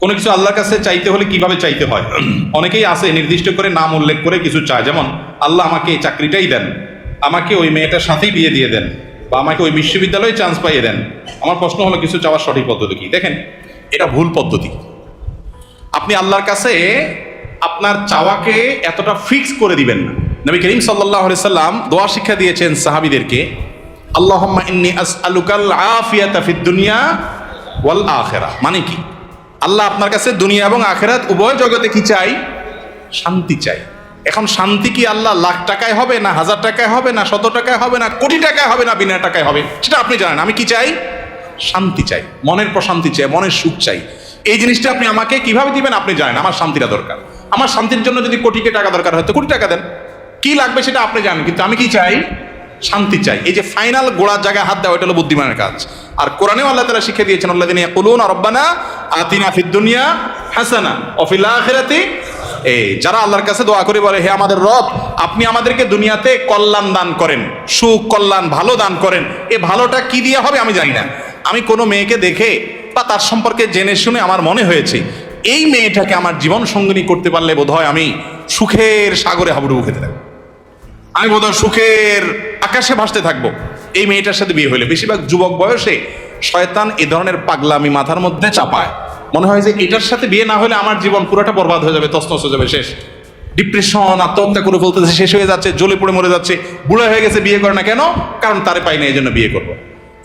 কোনো কিছু আল্লাহর কাছে চাইতে হলে কিভাবে চাইতে হয়? অনেকেই আছে নির্দিষ্ট করে নাম উল্লেখ করে কিছু চায়, যেমন আল্লাহ আমাকে এই চাকরিটাই দেন, আমাকে ওই মেয়েটার সাথেই বিয়ে দিয়ে দেন, বা আমাকে ওই বিশ্ববিদ্যালয়ে চান্স পাইয়ে দেন। আমার প্রশ্ন হলো, কিছু চাওয়ার সঠিক পদ্ধতি কি? দেখেন, এটা ভুল পদ্ধতি। আপনি আল্লাহর কাছে আপনার চাওয়াকে এতটা ফিক্স করে দিবেন না। নবী করিম সাল্লাল্লাহু আলাইহি সাল্লাম দোয়া শিক্ষা দিয়েছেন সাহাবীদেরকে, আল্লাহুম্মা ইন্নী আসআলুকাল আফিয়াতা ফিদ দুনিয়া ওয়াল আখিরাহ। মানে কি? আল্লাহ আপনার কাছে দুনিয়া এবং আখিরাত উভয় জগতে কি চাই? শান্তি চাই। এখন শান্তি কি আল্লাহ লাখ টাকায় হবে, না 1000 টাকায় হবে, না 100 টাকায় হবে, না কোটি টাকায় হবে, না বিনা টাকায় হবে, সেটা আপনি জানেন। আমি কি চাই? শান্তি চাই, মনের প্রশান্তি চাই, মনের সুখ চাই। এই জিনিসটা আপনি আমাকে কিভাবে দিবেন আপনি জানেন। আমার শান্তিটা দরকার। আমার শান্তির জন্য যদি কোটি টাকা দরকার হয় তো কোটি টাকা দেন, কি লাগবে সেটা আপনি জানেন, কিন্তু আমি কি চাই? শান্তি চাই। এই যে ফাইনাল গোড়ার জায়গায় হাত দেওয়া, এটা হলো বুদ্ধিমানের কাজ। আর কোরআনেও আল্লাহ তাআলা শিখিয়ে দিয়েছেন, আল্লাযীনা ইয়াকুলুনা রাব্বানা আতিনা ফিদ দুনিয়া হাসানা ওয়া ফিল আখিরাতি, যারা আল্লাহর কাছে দোয়া করে বলে, হে আমাদের রব, আপনি আমাদেরকে দুনিয়াতে কল্যাণ দান করেন, সুখ কল্যাণ ভালো দান করেন। এই ভালোটা কি দিয়ে হবে আমি জানি না। আমি কোনো মেয়েকে দেখে বা তার সম্পর্কে জেনে শুনে আমার মনে হয়েছে এই মেয়েটাকে আমার জীবন সঙ্গিনী করতে পারলে বোধহয় আমি সুখের সাগরে হাবুডুবু খেতে থাকবো, আমি বোধহয় সুখের আকাশে ভাসতে থাকবো এই মেয়েটার সাথে বিয়ে হলে। বেশিরভাগ যুবক বয়সে শয়তান এ ধরনের পাগলামি মাথার মধ্যে চাপায়, মনে হয় যে এটার সাথে বিয়ে না হলে আমার জীবন পুরোটা বরবাদ হয়ে যাবে, তছনছ হয়ে যাবে, শেষ। ডিপ্রেশন, আত্মহত্যা করে ফেলতেছে, শেষ হয়ে যাচ্ছে, জ্বলে পড়ে মরে যাচ্ছে, বুড়া হয়ে গেছে, বিয়ে করে না কেন? কারণ তারে পাই না, এই জন্য বিয়ে করবো।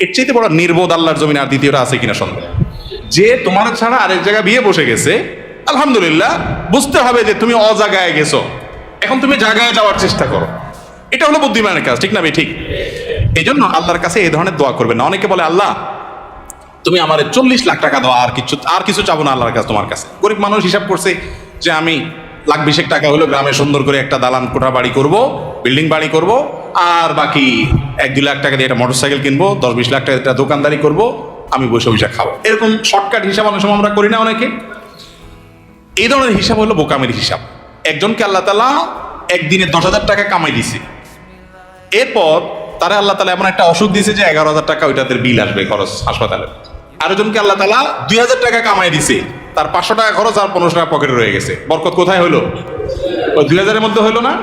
এর চাইতে বড় নির্বোধ আল্লাহর জমিনে আর দ্বিতীয়টা আছে কিনা সন্দেহ। যে তোমার ছাড়া আরেক জায়গায় বিয়ে বসে গেছে, আলহামদুলিল্লাহ, বুঝতে হবে যে তুমি অজাগায় গেছো, এখন তুমি জায়গায় যাওয়ার চেষ্টা করো। এটা হলো বুদ্ধিমানের কাজ, ঠিক না? ঠিক। এই জন্য আল্লাহর কাছে এই ধরনের দোয়া করবেন না। অনেকে বলে, আল্লাহ তুমি আমার 40 লাখ টাকা দাও, আর কিছু চাবো না আল্লাহর কাছে, তোমার কাছে। গরিব মানুষ হিসাব করছে যে আমি 1,20,000 টাকা হলো গ্রামে সুন্দর করে একটা দালান কোঠা বাড়ি করব, বিল্ডিং বাড়ি করব, আর বাকি 1-2 লাখ টাকা দিয়ে একটা মোটরসাইকেল কিনবো, 10-20 লাখ টাকা একটা দোকানদারি করব, আমি বসে বসে খাবো। এরকম শর্টকাট হিসাব অনেক সময় আমরা করি না অনেকে। এই ধরনের হিসাব হলো বোকামের হিসাব। একজনকে আল্লাহ তাআলা একদিনে 10,000 টাকা কামাই দিছে, এরপর তারা আল্লাহ তাআলা এমন একটা অসুখ দিয়েছে যে 11,000 টাকা ওইটাতে বিল আসবে, খরচ হাসপাতালে। আরেকজনকে আল্লাহ তাআলা 2,000 টাকা কামাই দিছে, তার 500 টাকা খরচ আর 1500 টাকা পকেটে রয়ে গেছে। বরকত কোথায় হলো? ওই 2,000-এর মধ্যে হলো না?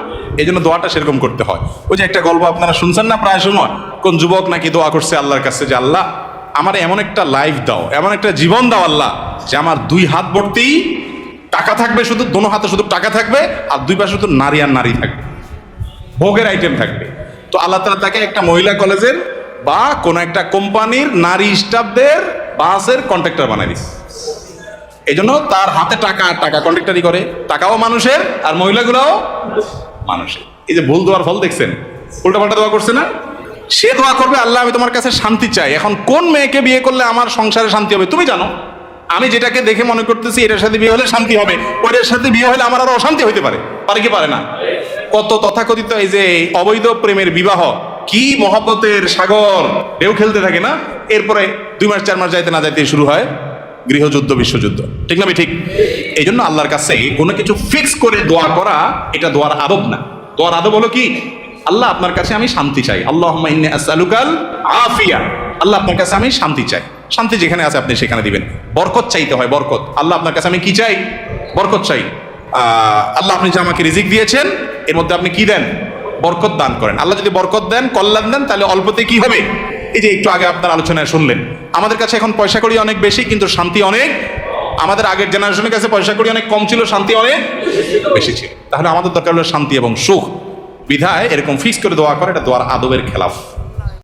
এই জন্য দোয়াটা সেরকম করতে হয়। ওই যে একটা গল্প আপনারা শুনছেন না প্রায় সময়, কোন যুবক নাকি দোয়া করছে আল্লাহর কাছে যে, আল্লাহ আমার এমন একটা লাইফ দাও, এমন একটা জীবন দাও আল্লাহ, যে আমার 2 হাত ভর্তি টাকা থাকবে, শুধু দোনো হাতে শুধু টাকা থাকবে, আর 2 পাশে শুধু নারী আর নারী থাকবে, ভোগের আইটেম থাকবে। তো আল্লাহ তাআলা তাকে একটা মহিলা কলেজের বা কোন একটা কোম্পানির নারী স্টাফদের বাসের কন্ট্রাক্টর বানাই দিচ্ছে। এই জন্য তার হাতে টাকা আর টাকা কন্ট্রাক্টরি করে, টাকাও মানুষের আর মহিলাগুলোও মানুষের। এই যে ভুল দোয়ার ফল দেখছেন, উল্টাপাল্টা দোয়া করছে না? সে দোয়া করবে, আল্লাহ আমি তোমার কাছে শান্তি চাই। এখন কোন মেয়েকে বিয়ে করলে আমার সংসারে শান্তি হবে তুমি জানো। আমি যেটাকে দেখে মনে করতেছি এটার সাথে বিয়ে হলে শান্তি হবে, ওইটার সাথে বিয়ে হলে আমার আরো অশান্তি হইতে পারে। পারে কি পারে না? কত তথাকথিত এই যে অবৈধ প্রেমের বিবাহ, কি মহব্বতের সাগর ঢেউ খেলতে থাকে না, এরপরে 2 মাস 4 মাস যাইতে না যাইতে শুরু হয় গৃহযুদ্ধ, বিশ্বযুদ্ধ, ঠিক না? ঠিক। এই জন্য আল্লাহর কাছে কোনো কিছু ফিক্স করে দোয়া করা, এটা দোয়ার আদব না। দোয়ার আদব হলো কি? আল্লাহ আপনার কাছে আমি শান্তি চাই, আল্লাহুম্মা ইন্নী আসআলুকাল আফিয়া, আল্লাহ আপনার কাছে আমি শান্তি চাই। শান্তি যেখানে আছে আপনি সেখানে দিবেন। বরকত চাইতে হয়, বরকত। আল্লাহ আপনার কাছে আমি কি চাই? বরকত চাই। আল্লাহ আপনি যে আমাকে রিজিক দিয়েছেন, এর মধ্যে আপনি কি দেন? বরকত দান করেন। আল্লাহ যদি বরকত দেন, কল্যাণ দেন, তাহলে অল্পতে কি হবে? এই যে একটু আগে আপনার আলোচনায় শুনলেন, আমাদের কাছে এখন পয়সা কড়ি অনেক বেশি, কিন্তু শান্তি অনেক। আমাদের আগের জেনারেশনের কাছে পয়সা কড়ি অনেক কম ছিল, শান্তি অনেক বেশি ছিল। তাহলে আমাদের দরকার হলো শান্তি এবং সুখ। বিধায় এরকম ফিক্স করে দোয়া করে, এটা দোয়ার আদবের খেলাফ।